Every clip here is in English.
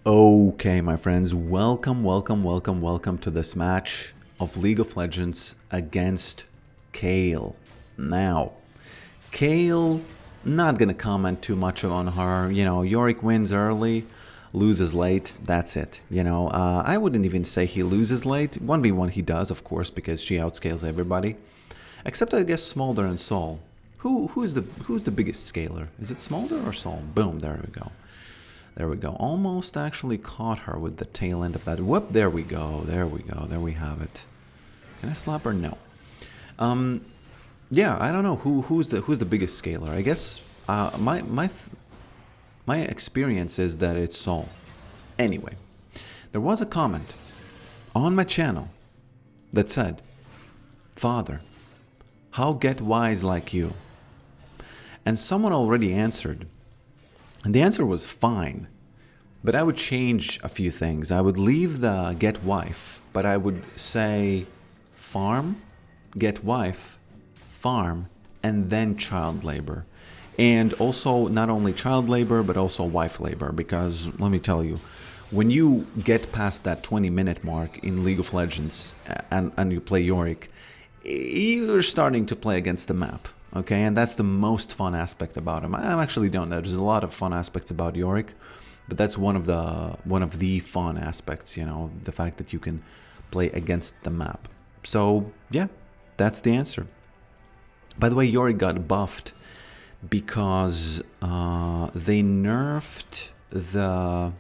Okay, my friends, welcome to this match of League of Legends against Kayle. Now, Kayle, not gonna comment too much on her. You know, Yorick wins early, loses late, that's it. You know, I wouldn't even say he loses late. 1v1 he does, of course, because she outscales everybody. Except, I guess, Smolder and Sol. Who's the biggest scaler? Is it Smolder or Sol? Boom, there we go. There we go. Almost actually caught her with the tail end of that. Whoop, there we go. There we go. There we have it. Can I slap her? No. Yeah, I don't know who's the biggest scaler. I guess my experience is that it's Sol. Anyway, there was a comment on my channel that said, "Father, how get wise like you?" And someone already answered. And the answer was fine, but I would change a few things. I would leave the get wife, but I would say farm, get wife, farm, and then child labor. And also not only child labor, but also wife labor, because let me tell you, when you get past that 20-minute mark in League of Legends and you play Yorick, you're starting to play against the map. Okay, and that's the most fun aspect about him. I actually don't know. There's a lot of fun aspects about Yorick, but that's one of the fun aspects. You know, the fact that you can play against the map. So yeah, that's the answer. By the way, Yorick got buffed because they nerfed the.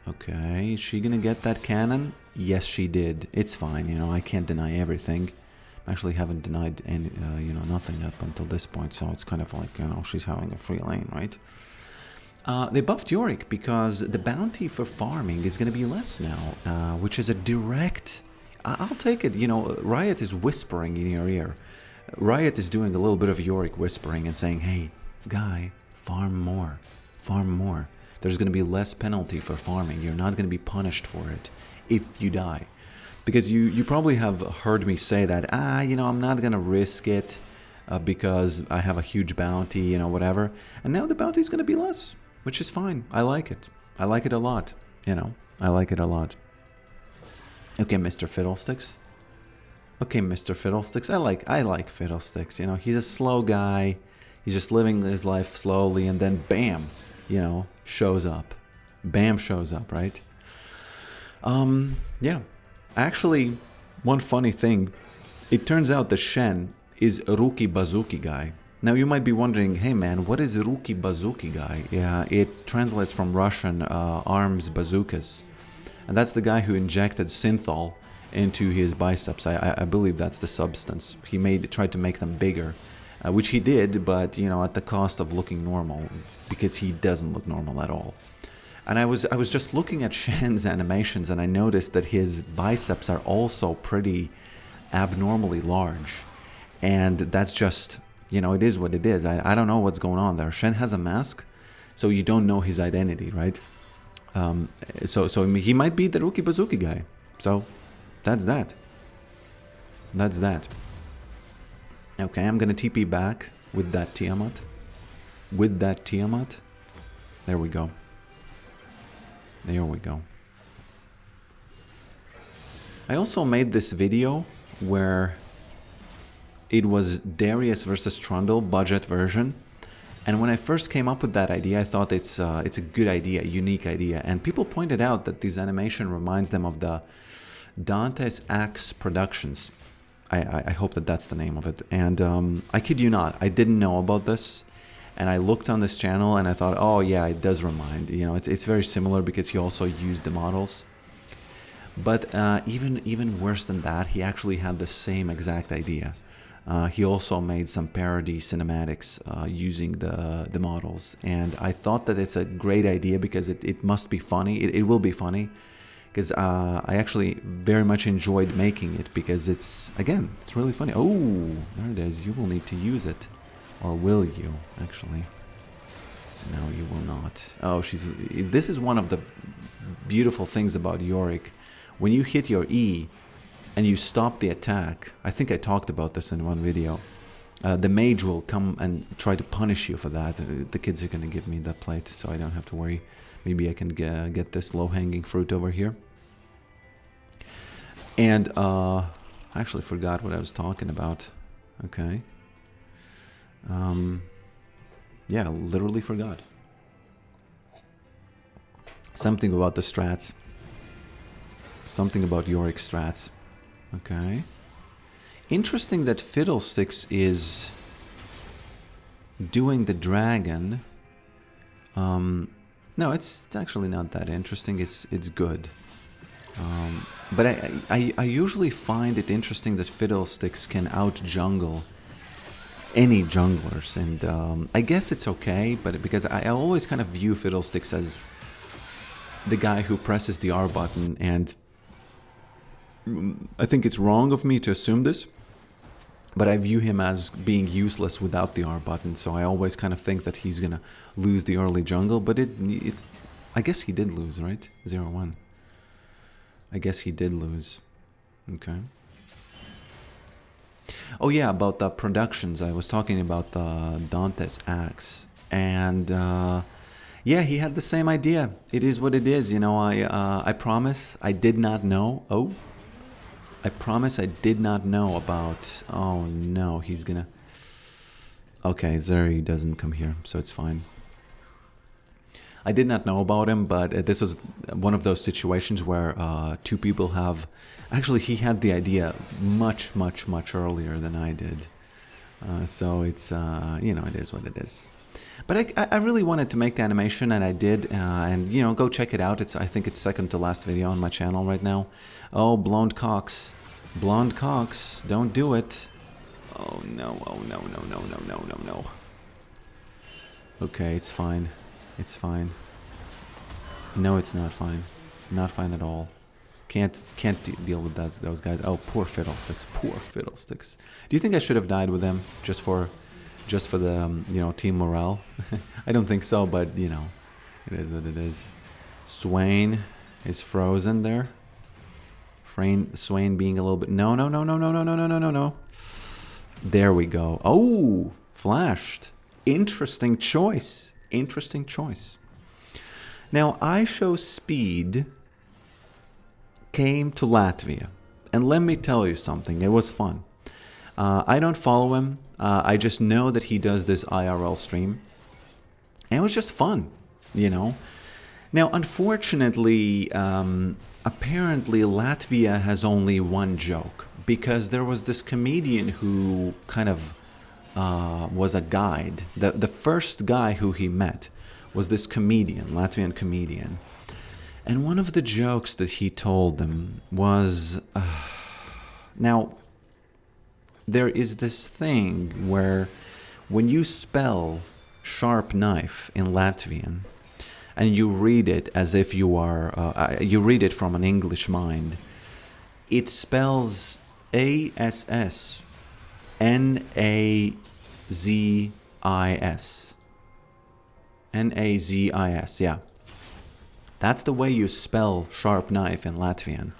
Okay, is she gonna get that cannon? Yes, she did. It's fine. You know, I can't deny everything. Actually haven't denied any, nothing up until this point, so it's kind of like, she's having a free lane, right? They buffed Yorick because the bounty for farming is going to be less now, which is a direct... I'll take it, Riot is whispering in your ear. Riot is doing a little bit of Yorick whispering and saying, hey, guy, farm more, farm more. There's going to be less penalty for farming. You're not going to be punished for it if you die. Because you probably have heard me say that, I'm not going to risk it because I have a huge bounty, whatever. And now the bounty is going to be less, which is fine. I like it. I like it a lot, I like it a lot. Okay, Mr. Fiddlesticks. Okay, Mr. Fiddlesticks. I like Fiddlesticks, He's a slow guy. He's just living his life slowly and then bam, shows up. Bam shows up, right? Yeah. Actually, one funny thing, it turns out that Shen is a Ruki Bazuki guy. Now you might be wondering, hey man, what is a Ruki Bazuki guy? Yeah, it translates from Russian arms bazookas. And that's the guy who injected synthol into his biceps. I believe that's the substance. He tried to make them bigger, which he did, but at the cost of looking normal, because he doesn't look normal at all. And I was just looking at Shen's animations and I noticed that his biceps are also pretty abnormally large. And that's just, it is what it is. I don't know what's going on there. Shen has a mask, so you don't know his identity, right? So he might be the Ruki Bazuki guy. So that's that. That's that. Okay, I'm going to TP back with that Tiamat. With that Tiamat. There we go. There we go. I also made this video where it was Darius versus Trundle budget version, and when I first came up with that idea, I thought it's a good idea, a unique idea, and people pointed out that this animation reminds them of the Dante's Axe Productions. I hope that that's the name of it, and I kid you not, I didn't know about this. And I looked on this channel and I thought, oh yeah, it does remind. It's very similar because he also used the models. But even worse than that, he actually had the same exact idea. He also made some parody cinematics using the models. And I thought that it's a great idea because it must be funny. It will be funny. Because I actually very much enjoyed making it because it's really funny. Oh, there it is. You will need to use it. Or will you, actually? No, you will not. Oh, this is one of the beautiful things about Yorick. When you hit your E and you stop the attack, I think I talked about this in one video, the mage will come and try to punish you for that. The kids are going to give me the plate, so I don't have to worry. Maybe I can get this low-hanging fruit over here. And I actually forgot what I was talking about. Okay. Yeah, literally forgot. Something about the strats. Something about Yorick strats. Okay. Interesting that Fiddlesticks is doing the dragon. No, it's actually not that interesting. It's good. But I usually find it interesting that Fiddlesticks can out-jungle any junglers, and I guess it's okay, but because I always kind of view Fiddlesticks as the guy who presses the R button, and I think it's wrong of me to assume this, but I view him as being useless without the R button, so I always kind of think that he's gonna lose the early jungle, but I guess he did lose, right? 0-1. I guess he did lose. Okay. Oh yeah, about the productions. I was talking about the Dante's axe, and yeah, he had the same idea. It is what it is, you know. I promise I did not know. Oh, I promise I did not know about. Oh no, he's gonna. Okay, Zeri doesn't come here, so it's fine. I did not know about him, but this was one of those situations where two people have... Actually, he had the idea much earlier than I did. So it's, you know, it is what it is. But I really wanted to make the animation, and I did. And, you know, go check it out. I think it's second to last video on my channel right now. Oh, Blonde Cox. Blonde Cox, don't do it. Oh, no, oh, no. Okay, it's fine. It's fine. No, it's not fine. Not fine at all. Can't deal with those guys. Oh, poor Fiddlesticks. Poor Fiddlesticks. Do you think I should have died with them just for the you know, team morale? I don't think so, but you know, it is what it is. Swain is frozen there. Swain being a little bit... No. There we go. Oh, flashed. Interesting choice. Interesting choice. Now, IShowSpeed came to Latvia, and let me tell you something, it was fun. I don't follow him, I just know that he does this IRL stream, and it was just fun, you know. Now, unfortunately, apparently Latvia has only one joke, because there was this comedian who kind of was a guide. The first guy who he met was this comedian, Latvian comedian. And one of the jokes that he told them was... now, there is this thing where when you spell sharp knife in Latvian, and you read it as if you are... you read it from an English mind, it spells ASS NAZIS. Nazis, yeah. That's the way you spell sharp knife in Latvian.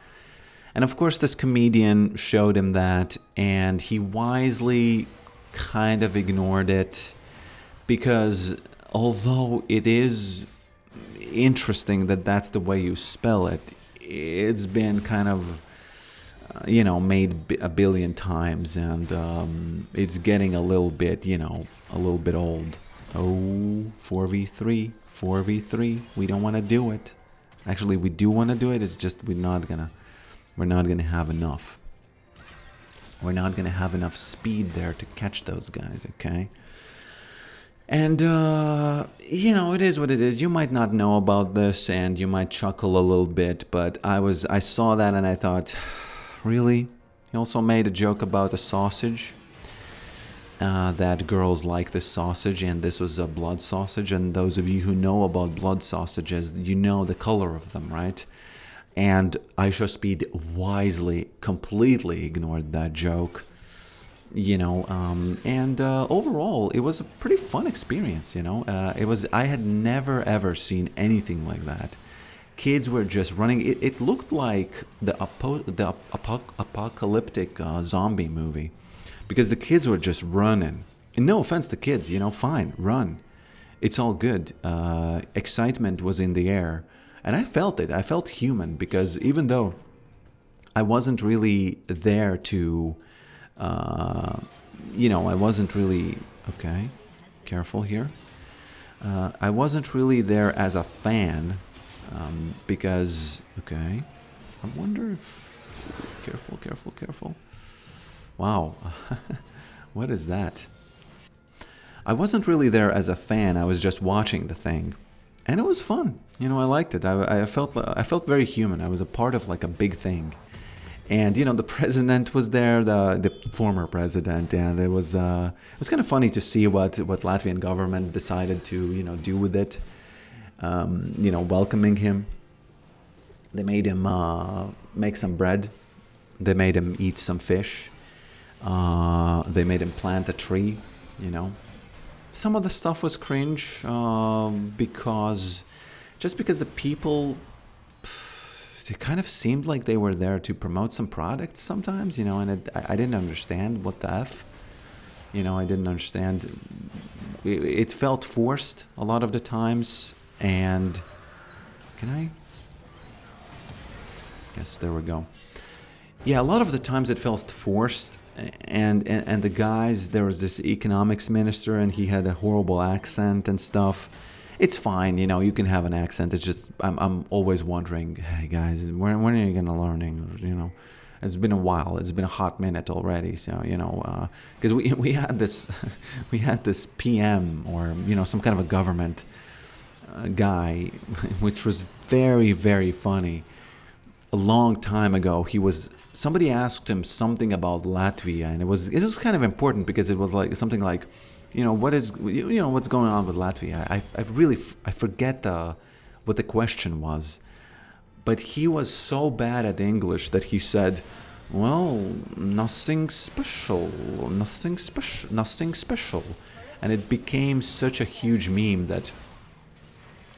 And of course this comedian showed him that, and he wisely kind of ignored it, because although it is interesting that that's the way you spell it, it's been kind of, you know, made a billion times, and it's getting a little bit, you know, a little bit old. Oh, 4v3, we don't want to do it. Actually, we do want to do it, it's just we're not gonna have enough. We're not gonna have enough speed there to catch those guys, okay? And, you know, it is what it is. You might not know about this, and you might chuckle a little bit, but I saw that and I thought, really? He also made a joke about a sausage. That girls like this sausage, and this was a blood sausage, and those of you who know about blood sausages, you know the color of them, right? And IShowSpeed wisely, completely ignored that joke, you know, and overall, it was a pretty fun experience, you know. I had never ever seen anything like that. Kids were just running. It looked like the apocalyptic zombie movie. Because the kids were just running. And no offense to kids, you know, fine, run. It's all good. Excitement was in the air. And I felt it. I felt human because even though I wasn't really there to, I wasn't really, okay, careful here. I wasn't really there as a fan because, okay, I wonder if, careful, careful, careful. Wow, what is that? I wasn't really there as a fan. I was just watching the thing, and it was fun. I liked it. I felt very human. I was a part of like a big thing, and the president was there, the former president, and it was kind of funny to see what Latvian government decided to do with it. Welcoming him. They made him make some bread. They made him eat some fish. They made him plant a tree. Some of the stuff was cringe because the people, it kind of seemed like they were there to promote some products sometimes, and I didn't understand what the F. I didn't understand. It felt forced a lot of the times, and can I? Yes, there we go. Yeah, a lot of the times it felt forced. And the guys, there was this economics minister, and he had a horrible accent and stuff. It's fine, you can have an accent. It's just I'm always wondering, hey guys, when are you gonna learn English? It's been a while. It's been a hot minute already. So because we had this we had this PM or some kind of a government guy, which was very, very funny. A long time ago, somebody asked him something about Latvia, and it was kind of important because it was like something like, what's going on with Latvia. I forget what the question was, but he was so bad at English that he said, well, nothing special, and it became such a huge meme that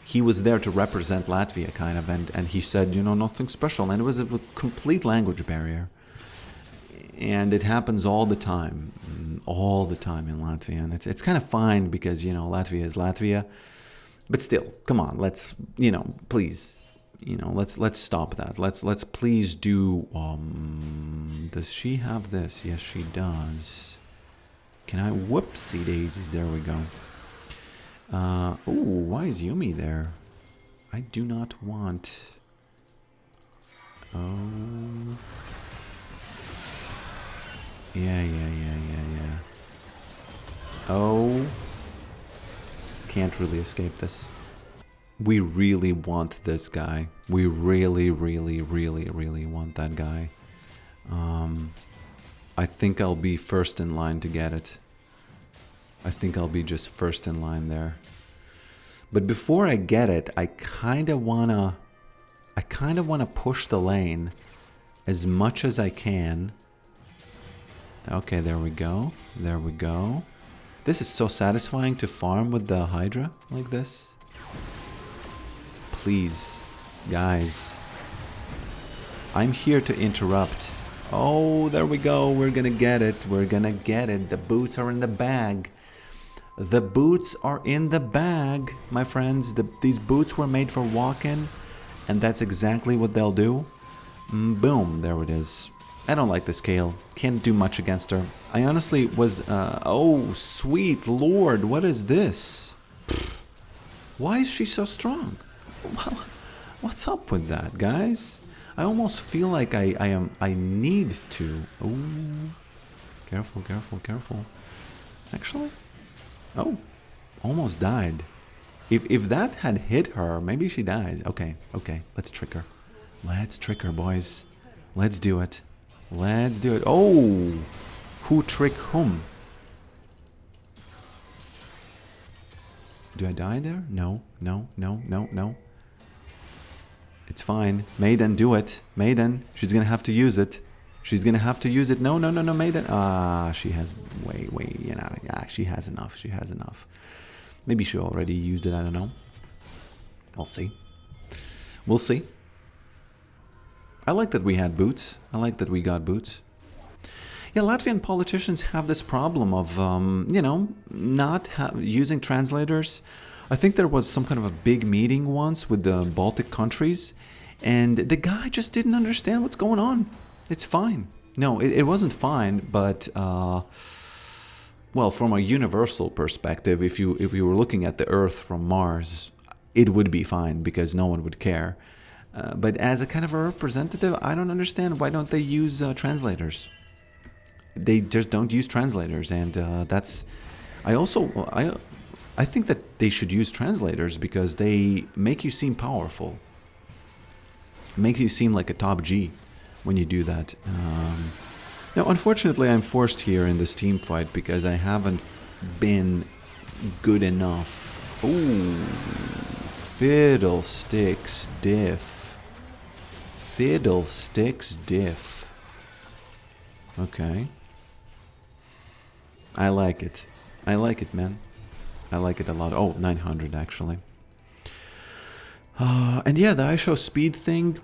he was there to represent Latvia, kind of, and he said, nothing special, and it was a complete language barrier. And it happens all the time in Latvia, and it's kind of fine because, Latvia is Latvia, but still, come on, let's, please, let's stop that. Let's please do, does she have this? Yes, she does. Can I, whoopsie daisies, there we go. Why is Yumi there? I do not want... Oh... Yeah. Oh... Can't really escape this. We really want this guy. We really, really, really, really want that guy. I think I'll be first in line to get it. I think I'll be just first in line there. But before I get it, I kind of wanna push the lane as much as I can. Okay, there we go. There we go. This is so satisfying to farm with the Hydra like this. Please, guys. I'm here to interrupt. Oh, there we go. We're gonna get it. We're gonna get it. The boots are in the bag. The boots are in the bag, my friends. These boots were made for walking, and that's exactly what they'll do. Boom, there it is. I don't like this Kayle. Can't do much against her. I honestly was... oh, sweet lord, what is this? Why is she so strong? What's up with that, guys? I almost feel like I need to... Ooh. Careful, careful, careful. Actually... Oh, almost died. If that had hit her, maybe she dies. Okay, let's trick her. Let's trick her, boys. Let's do it. Let's do it. Oh, who trick whom? Do I die there? No. It's fine. Maiden, do it. Maiden, she's gonna have to use it. No, Maiden. Ah, she has yeah, she has enough. Maybe she already used it, I don't know. We'll see. I like that we had boots. I like that we got boots. Yeah, Latvian politicians have this problem of, not using translators I think there was some kind of a big meeting once with the Baltic countries, and the guy just didn't understand what's going on. It's fine. No, it wasn't fine, but well, from a universal perspective, if you were looking at the Earth from Mars, it would be fine because no one would care. But as a kind of a representative, I don't understand why don't they use translators. They just don't use translators, and that's. I think that they should use translators because they make you seem powerful. Make you seem like a top G when you do that. Now, unfortunately, I'm forced here in this team fight because I haven't been good enough. Ooh, fiddlesticks diff. Fiddlesticks diff. Okay. I like it. I like it, man. I like it a lot. Oh, 900 actually. And yeah, the ISO speed thing.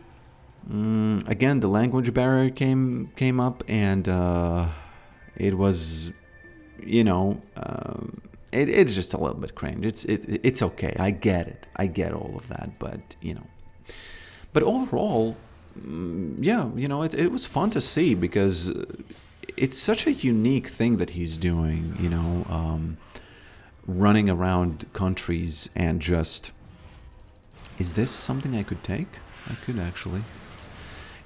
Again, the language barrier came up, and it was, you know, it's just a little bit cringe. It's okay. I get it. I get all of that, but you know, but overall, yeah, you know, it was fun to see because it's such a unique thing that he's doing. You know, running around countries and just. Is this something I could take? I could actually.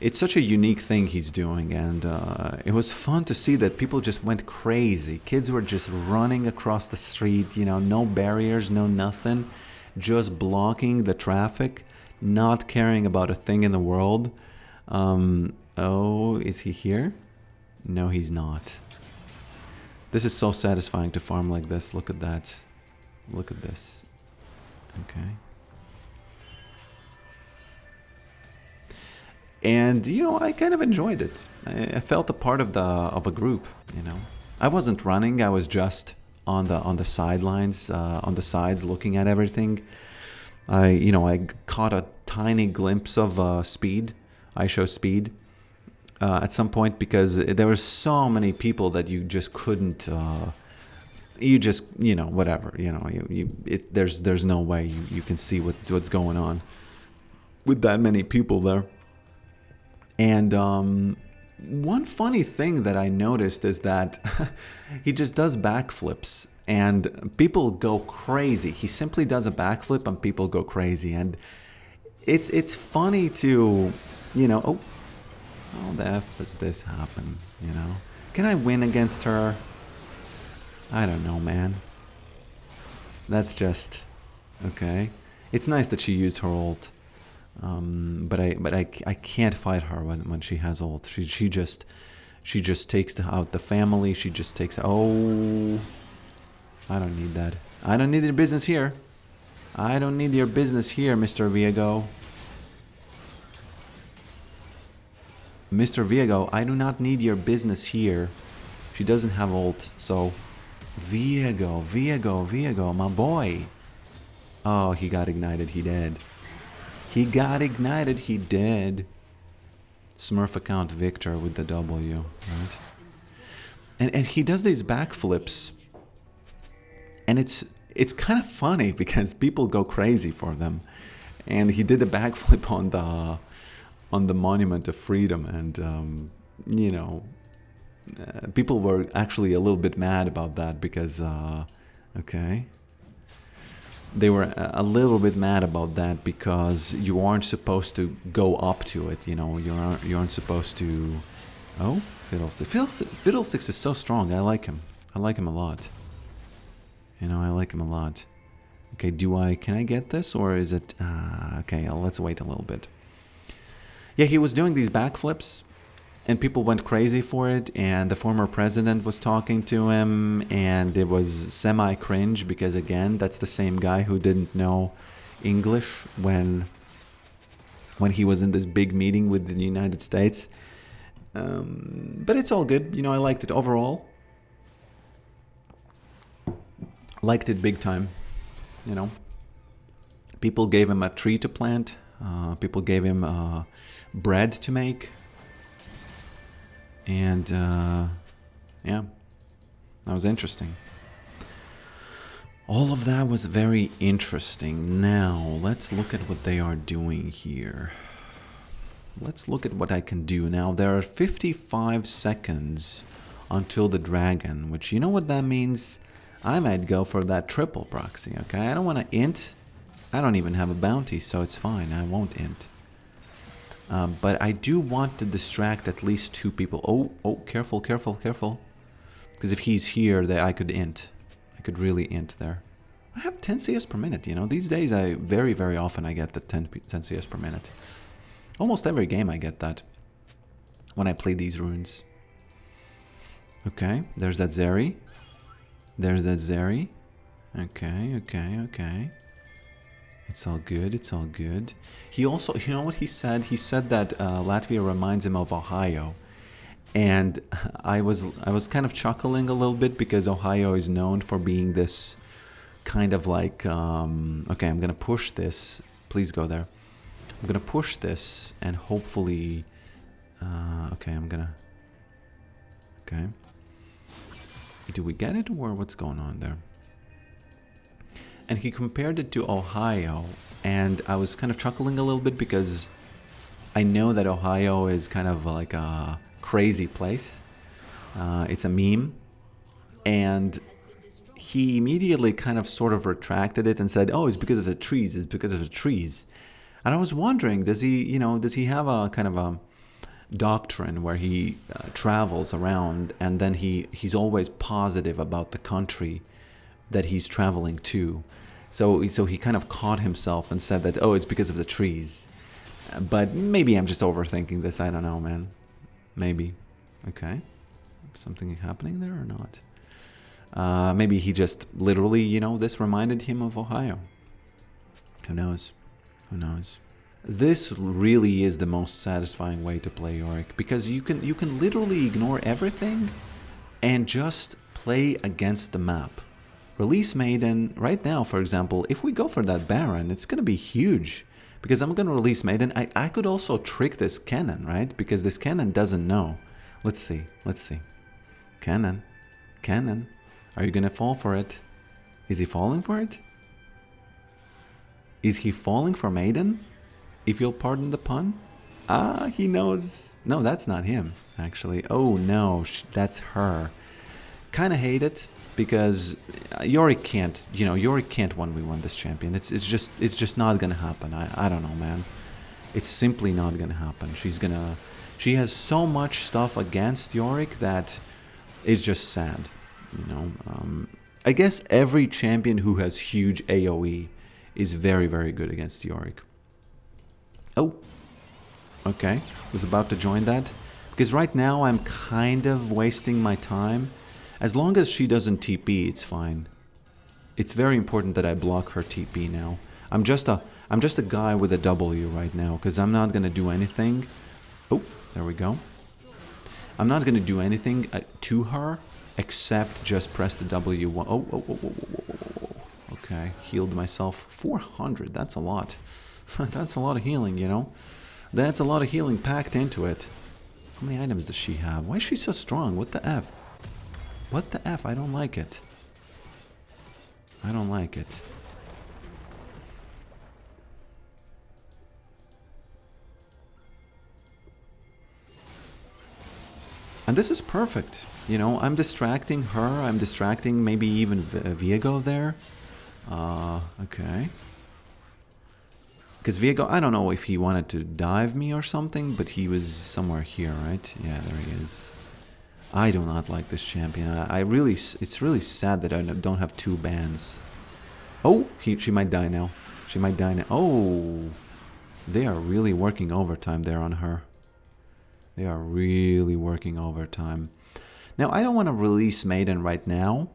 It's such a unique thing he's doing, and it was fun to see that people just went crazy. Kids were just running across the street, you know, no barriers, no nothing, just blocking the traffic, not caring about a thing in the world. Oh, is he here? No, he's not. This is so satisfying to farm like this. Look at that. Look at this. Okay. And you know, I kind of enjoyed it. I felt a part of a group. You know, I wasn't running. I was just on the sidelines, on the sides, looking at everything. I caught a tiny glimpse of speed. I show speed at some point because there were so many people that you just couldn't. You just whatever. There's no way you can see what's going on with that many people there. And one funny thing that I noticed is that he just does backflips and people go crazy. He simply does a backflip and people go crazy. And it's funny to, how the F does this happen, Can I win against her? I don't know, man. That's just, okay. It's nice that she used her ult. But I can't fight her when she has ult. She just takes out the family. She just takes. Oh, I don't need that. I don't need your business here. I don't need your business here, Mr. Viego. Mr. Viego, I do not need your business here. She doesn't have ult, so Viego, my boy. Oh, he got ignited. He dead. He got ignited, he dead. Smurf account Victor with the W, right? And he does these backflips. And it's kind of funny because people go crazy for them. And he did a backflip on the Monument of Freedom, and people were actually a little bit mad about that because okay. They were a little bit mad about that because you aren't supposed to go up to it, you aren't supposed to. Oh, Fiddlesticks is so strong. I like him. I like him a lot. I like him a lot. Okay, can I get this, or is it okay, let's wait a little bit. Yeah, he was doing these backflips and people went crazy for it, and the former president was talking to him, and it was semi-cringe because, again, that's the same guy who didn't know English when he was in this big meeting with the United States. But it's all good. I liked it overall. Liked it big time. People gave him a tree to plant. People gave him bread to make. And yeah, that was interesting. All of that was very interesting. Now, let's look at what they are doing here. Let's look at what I can do. Now, there are 55 seconds until the dragon, which, you know what that means? I might go for that triple proxy, okay? I don't want to int. I don't even have a bounty, so it's fine. I won't int. But I do want to distract at least 2 people. Oh, careful, careful, careful. Because if he's here, I could int. I could really int there. I have 10 CS per minute, you know. These days, very, very often I get the 10 CS per minute. Almost every game I get that when I play these runes. Okay, there's that Zeri. There's that Zeri. Okay, okay, okay. It's all good, it's all good. He also, you know what he said? He said that Latvia reminds him of Ohio. And I was kind of chuckling a little bit because Ohio is known for being this kind of like, okay, I'm gonna push this. Please go there. I'm gonna push this and hopefully, okay, I'm gonna, okay. Do we get it or what's going on there? And he compared it to Ohio, and I was kind of chuckling a little bit because I know that Ohio is kind of like a crazy place. It's a meme, and he immediately kind of sort of retracted it and said, oh, it's because of the trees, it's because of the trees. And I was wondering, does he, you know, does he have a kind of a doctrine where he travels around and then he's always positive about the country that he's traveling to? So he kind of caught himself and said that, oh, it's because of the trees. But maybe I'm just overthinking this. I don't know, man. Maybe. Okay. Something happening there or not? Maybe he just literally, you know, this reminded him of Ohio. Who knows? Who knows? This really is the most satisfying way to play Yorick, because you can literally ignore everything and just play against the map. Release Maiden, right now, for example, if we go for that Baron, it's going to be huge. Because I'm going to release Maiden. I could also trick this cannon, right? Because this cannon doesn't know. Let's see. Let's see. Cannon. Cannon. Are you going to fall for it? Is he falling for it? Is he falling for Maiden? If you'll pardon the pun? Ah, he knows. No, that's not him, actually. Oh, no. That's her. Kind of hate it. Because Yorick can't, you know, Yorick can't 1v1 this champion. It's just not gonna happen. I don't know, man. It's simply not gonna happen. She has so much stuff against Yorick that it's just sad, you know. I guess every champion who has huge AoE is very, very good against Yorick. Oh, okay. Was about to join that because right now I'm kind of wasting my time. As long as she doesn't TP, it's fine. It's very important that I block her TP now. I'm just a guy with a W right now, because I'm not gonna do anything. Oh, there we go. I'm not gonna do anything to her except just press the W. Oh. Okay, healed myself 400. That's a lot. That's a lot of healing, you know. That's a lot of healing packed into it. How many items does she have? Why is she so strong? What the F? What the F? I don't like it. I don't like it. And this is perfect. You know, I'm distracting her. I'm distracting maybe even Viego there. Okay. Because Viego, I don't know if he wanted to dive me or something, but he was somewhere here, right? Yeah, there he is. I do not like this champion. It's really sad that I don't have 2 bans. Oh, she might die now. She might die now. Oh, they are really working overtime there on her. They are really working overtime. Now, I don't want to release Maiden right now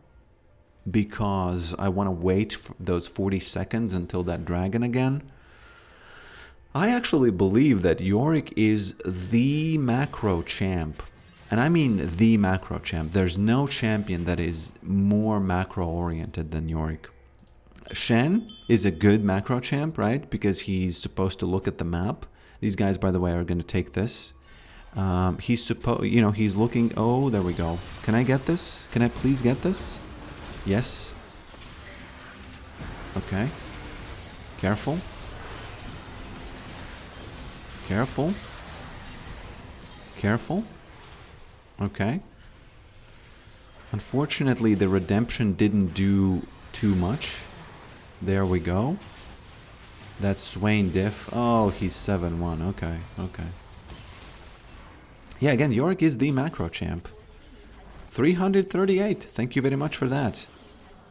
because I want to wait for those 40 seconds until that dragon again. I actually believe that Yorick is the macro champ. And I mean the macro champ. There's no champion that is more macro oriented than Yorick. Shen is a good macro champ, right? Because he's supposed to look at the map. These guys, by the way, are going to take this. He's supposed, you know, he's looking. Oh, there we go. Can I get this? Can I please get this? Yes. Okay. Careful. Careful. Careful. Okay. Unfortunately, the redemption didn't do too much. There we go. That's Swain diff. Oh, he's 7-1. Okay, okay. Yeah, again, Yorick is the macro champ. 338. Thank you very much for that.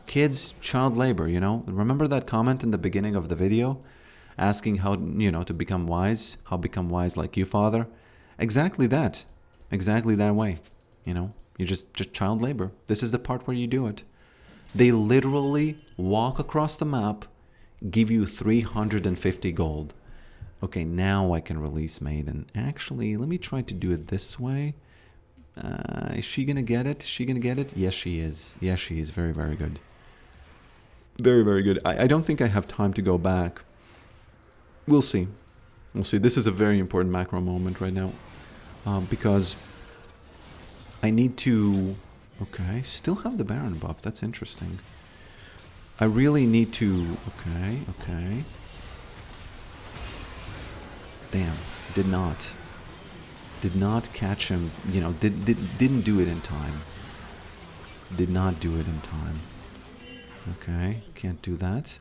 Kids, child labor, you know? Remember that comment in the beginning of the video? Asking how, you know, to become wise? How become wise like you, father? Exactly that. Exactly that way. You know? You just child labor. This is the part where you do it. They literally walk across the map, give you 350 gold. Okay, now I can release Maiden. Actually, let me try to do it this way. Is she gonna get it? Is she gonna get it? Yes, she is. Yes, she is. Very, very good. Very, very good. I don't think I have time to go back. We'll see. We'll see. This is a very important macro moment right now. Because I need to... Okay, still have the Baron buff. That's interesting. I really need to... Okay, okay. Damn, did not catch him, you know, didn't do it in time. Did not do it in time. Okay, can't do that.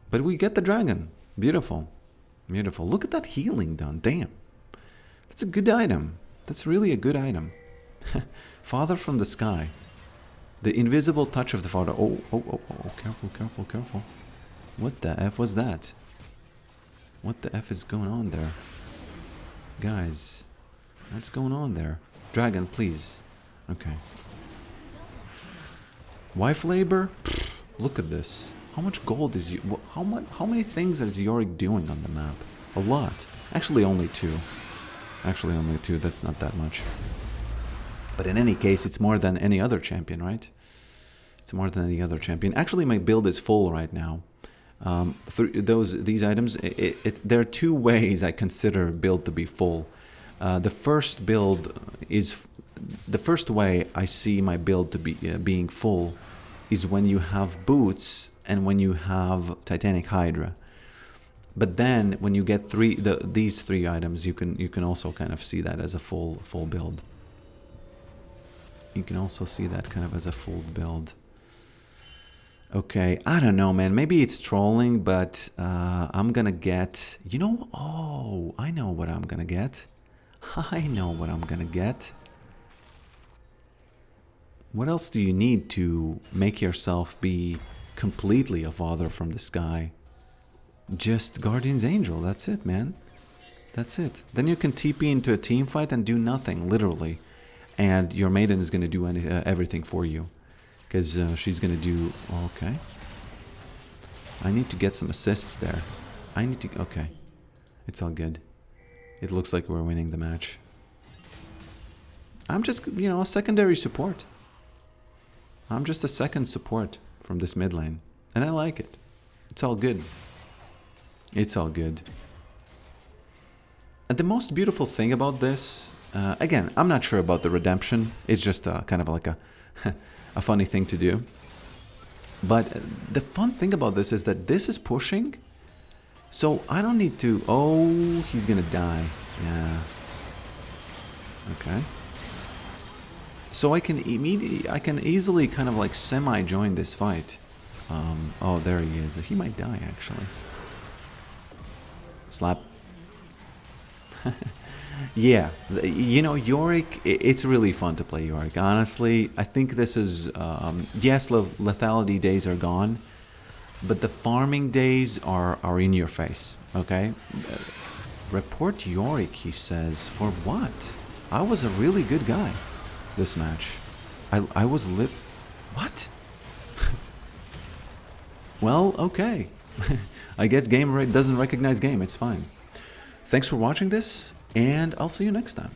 But we get the dragon. Beautiful. Beautiful. Look at that healing done. Damn. That's a good item. That's really a good item. Father from the sky. The invisible touch of the father. Oh, oh, oh, oh, careful, careful, careful. What the F was that? What the F is going on there? Guys, what's going on there? Dragon, please. Okay. Wife labor? Look at this. How much gold is you? How many things is Yorick doing on the map? A lot. Actually, only 2. Actually, only 2. That's not that much. But in any case, it's more than any other champion, right? It's more than any other champion. Actually, my build is full right now. These items, there are 2 ways I consider build to be full. The first build is the first way I see my build to be being full is when you have boots and when you have Titanic Hydra. But then when you get these 3 items, you can also kind of see that as a full build. You can also see that kind of as a full build. Okay, I don't know, man. Maybe it's trolling, but I'm gonna get... You know... Oh, I know what I'm gonna get. I know what I'm gonna get. What else do you need to make yourself be completely a father from the sky? Just Guardian's Angel. That's it, man. That's it. Then you can TP into a team fight and do nothing, literally. And your maiden is gonna do everything for you. Because she's going to do... Okay. I need to get some assists there. I need to... Okay. It's all good. It looks like we're winning the match. I'm just, you know, a secondary support. I'm just a second support from this mid lane. And I like it. It's all good. It's all good. And the most beautiful thing about this... again, I'm not sure about the redemption. It's just kind of like a... a funny thing to do. But the fun thing about this is that this is pushing. So I don't need to... Oh, he's gonna die. Yeah. Okay. So I can easily kind of like semi-join this fight. Oh, there he is. He might die, actually. Slap. Yeah, you know, Yorick, it's really fun to play Yorick, honestly. I think this is, yes, lethality days are gone, but the farming days are in your face, okay? Report Yorick, he says, for what? I was a really good guy this match. I was lit... What? Well, okay. I guess game doesn't recognize game, it's fine. Thanks for watching this. And I'll see you next time.